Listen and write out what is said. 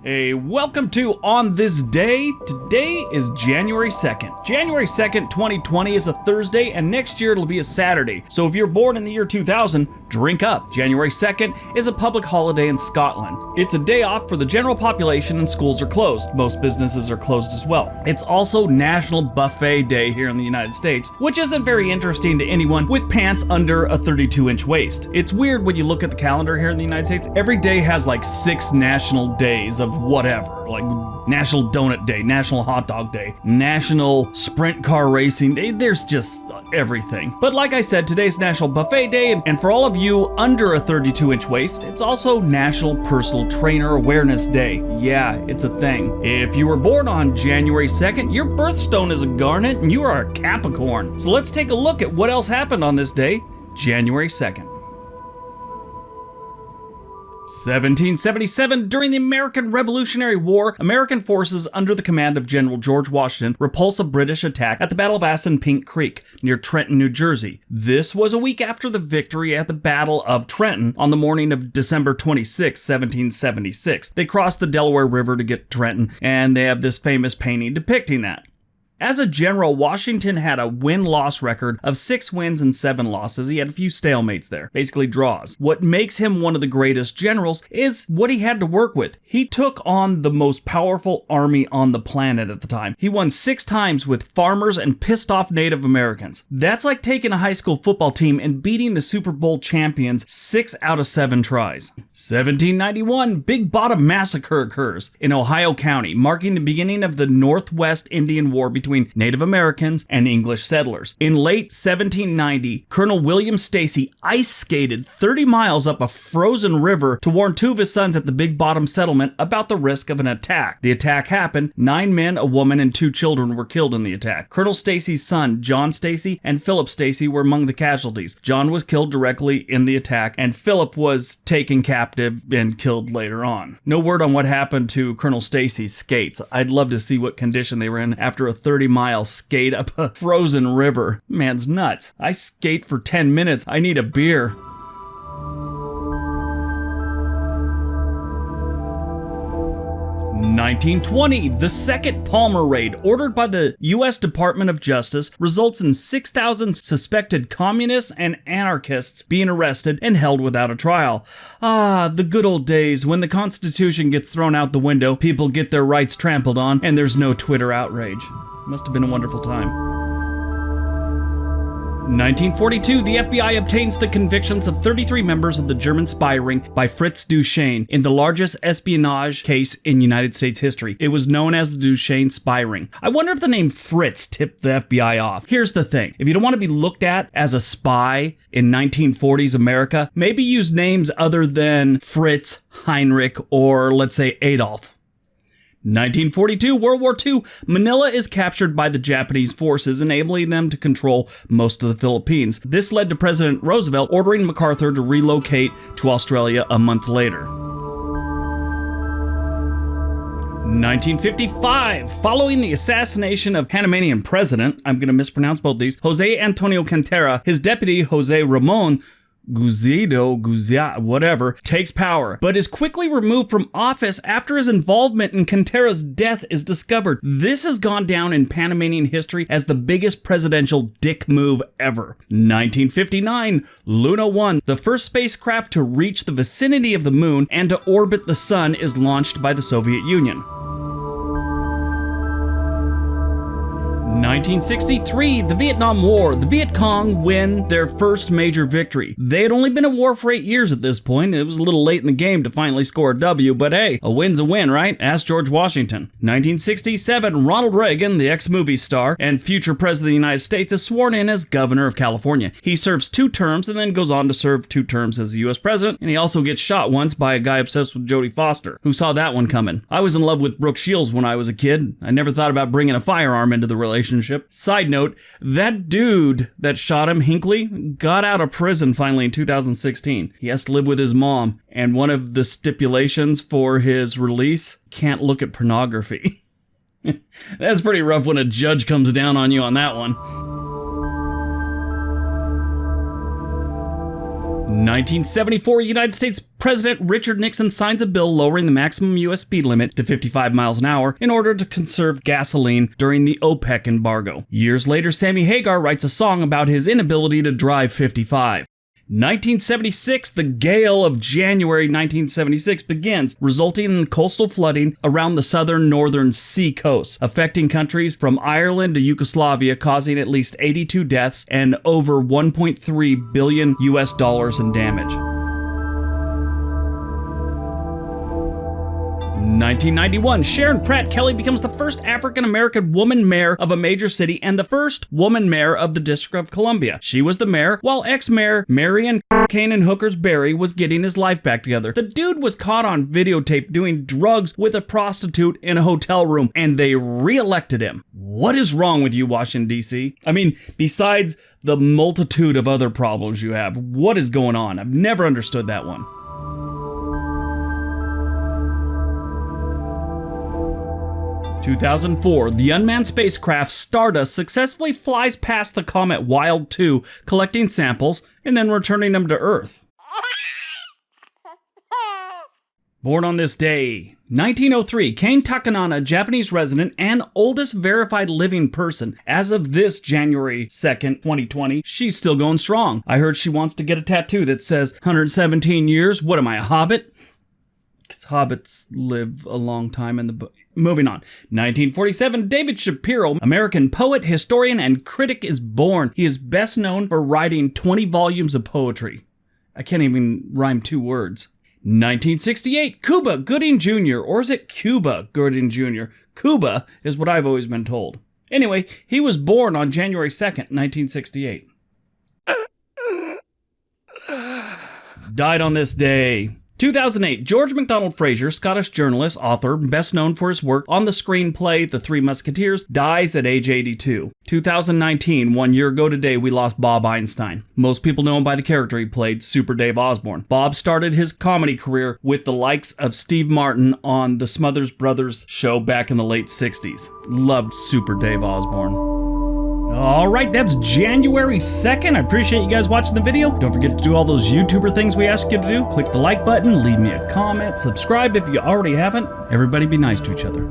Hey, welcome to On This Day. Today is January 2nd. January 2nd, 2020 is a Thursday, and next year it'll be a Saturday. So if you're born in the year 2000, drink up. January 2nd is a public holiday in Scotland. It's a day off for the general population and schools are closed. Most businesses are closed as well. It's also National Buffet Day here in the United States, which isn't very interesting to anyone with pants under a 32-inch waist. It's weird when you look at the calendar here in the United States. Every day has like 6 national days of whatever, like National Donut Day, National Hot Dog Day, National Sprint Car Racing Day. There's just everything. But like I said, today's National Buffet Day, and for all of you under a 32-inch waist, it's also National Personal Trainer Awareness Day. Yeah, it's a thing. If you were born on January 2nd, your birthstone is a garnet and you are a Capricorn. So let's take a look at what else happened on this day, January 2nd. 1777, during the American Revolutionary War, American forces under the command of General George Washington repulsed a British attack at the Battle of Assunpink Creek near Trenton, New Jersey. This was a week after the victory at the Battle of Trenton on the morning of December 26, 1776. They crossed the Delaware River to get to Trenton, and they have this famous painting depicting that. As a general, Washington had a win-loss record of 6 wins and 7 losses. He had a few stalemates there, basically draws. What makes him one of the greatest generals is what he had to work with. He took on the most powerful army on the planet at the time. He won 6 times with farmers and pissed off Native Americans. That's like taking a high school football team and beating the Super Bowl champions 6 out of 7 tries. 1791, Big Bottom Massacre occurs in Ohio County, marking the beginning of the Northwest Indian War between Native Americans and English settlers. In late 1790, Colonel William Stacy ice skated 30 miles up a frozen river to warn 2 of his sons at the Big Bottom settlement about the risk of an attack. The attack happened. 9 men, a woman, and 2 children were killed in the attack. Colonel Stacy's son, John Stacy, and Philip Stacy were among the casualties. John was killed directly in the attack, and Philip was taken captive and killed later on. No word on what happened to Colonel Stacy's skates. I'd love to see what condition they were in after a 30-mile skate up a frozen river. Man's nuts. I skate for 10 minutes. I need a beer. (1920), the second Palmer raid, ordered by the U.S. Department of Justice, results in 6,000 suspected communists and anarchists being arrested and held without a trial. Ah, the good old days when the Constitution gets thrown out the window, people get their rights trampled on, and there's no Twitter outrage. Must have been a wonderful time. 1942, the FBI obtains the convictions of 33 members of the German spy ring by Fritz Duchesne in the largest espionage case in United States history. It was known as the Duchesne spy ring. I wonder if the name Fritz tipped the FBI off. Here's the thing. If you don't want to be looked at as a spy in 1940s America, maybe use names other than Fritz, Heinrich, or let's say Adolf. 1942, World War II, Manila is captured by the Japanese forces, enabling them to control most of the Philippines. This led to President Roosevelt ordering MacArthur to relocate to Australia a month later. 1955, following the assassination of Panamanian president, I'm going to mispronounce both these, Jose Antonio Cantera, his deputy Jose Ramon Guzia, whatever, takes power, but is quickly removed from office after his involvement in Cantera's death is discovered. This has gone down in Panamanian history as the biggest presidential dick move ever. 1959, Luna 1, the first spacecraft to reach the vicinity of the moon and to orbit the sun, is launched by the Soviet Union. 1963, the Vietnam War. The Viet Cong win their first major victory. They had only been at war for 8 years at this point. It was a little late in the game to finally score a W, but hey, a win's a win, right? Ask George Washington. 1967, Ronald Reagan, the ex-movie star and future president of the United States, is sworn in as governor of California. He serves 2 terms and then goes on to serve 2 terms as the U.S. president, and he also gets shot once by a guy obsessed with Jodie Foster. Who saw that one coming? I was in love with Brooke Shields when I was a kid. I never thought about bringing a firearm into the relationship. Side note, that dude that shot him, Hinckley, got out of prison finally in 2016. He has to live with his mom, and one of the stipulations for his release, can't look at pornography. That's pretty rough when a judge comes down on you on that one. 1974, United States President Richard Nixon signs a bill lowering the maximum U.S. speed limit to 55 miles an hour in order to conserve gasoline during the OPEC embargo. Years later, Sammy Hagar writes a song about his inability to drive 55. 1976, the gale of January 1976 begins, resulting in coastal flooding around the southern northern sea coast, affecting countries from Ireland to Yugoslavia, causing at least 82 deaths and over $1.3 billion in damage. 1991, Sharon Pratt Kelly becomes the first African-American woman mayor of a major city and the first woman mayor of the District of Columbia. She was the mayor, while ex-mayor Marion Kane and Hookers Barry was getting his life back together. The dude was caught on videotape doing drugs with a prostitute in a hotel room, and they re-elected him. What is wrong with you, Washington, D.C.? I mean, besides the multitude of other problems you have, what is going on? I've never understood that one. 2004, the unmanned spacecraft Stardust successfully flies past the comet Wild 2, collecting samples and then returning them to Earth. Born on this day, 1903, Kane Takanana, Japanese resident and oldest verified living person. As of this January 2nd, 2020, she's still going strong. I heard she wants to get a tattoo that says 117 years. What am I, a hobbit? Because hobbits live a long time in the book. Moving on. 1947, David Shapiro, American poet, historian, and critic, is born. He is best known for writing 20 volumes of poetry. I can't even rhyme 2 words. 1968, Cuba Gooding Jr., or is it Cuba Gooding Jr.? Cuba is what I've always been told. Anyway, he was born on January 2nd, 1968. Died on this day. 2008, George MacDonald Fraser, Scottish journalist, author, best known for his work on the screenplay The Three Musketeers, dies at age 82. 2019, 1 year ago today, we lost Bob Einstein. Most people know him by the character he played, Super Dave Osborne. Bob started his comedy career with the likes of Steve Martin on the Smothers Brothers show back in the late 60s. Loved Super Dave Osborne. Alright, that's January 2nd. I appreciate you guys watching the video. Don't forget to do all those YouTuber things we ask you to do. Click the like button, leave me a comment, subscribe if you already haven't. Everybody be nice to each other.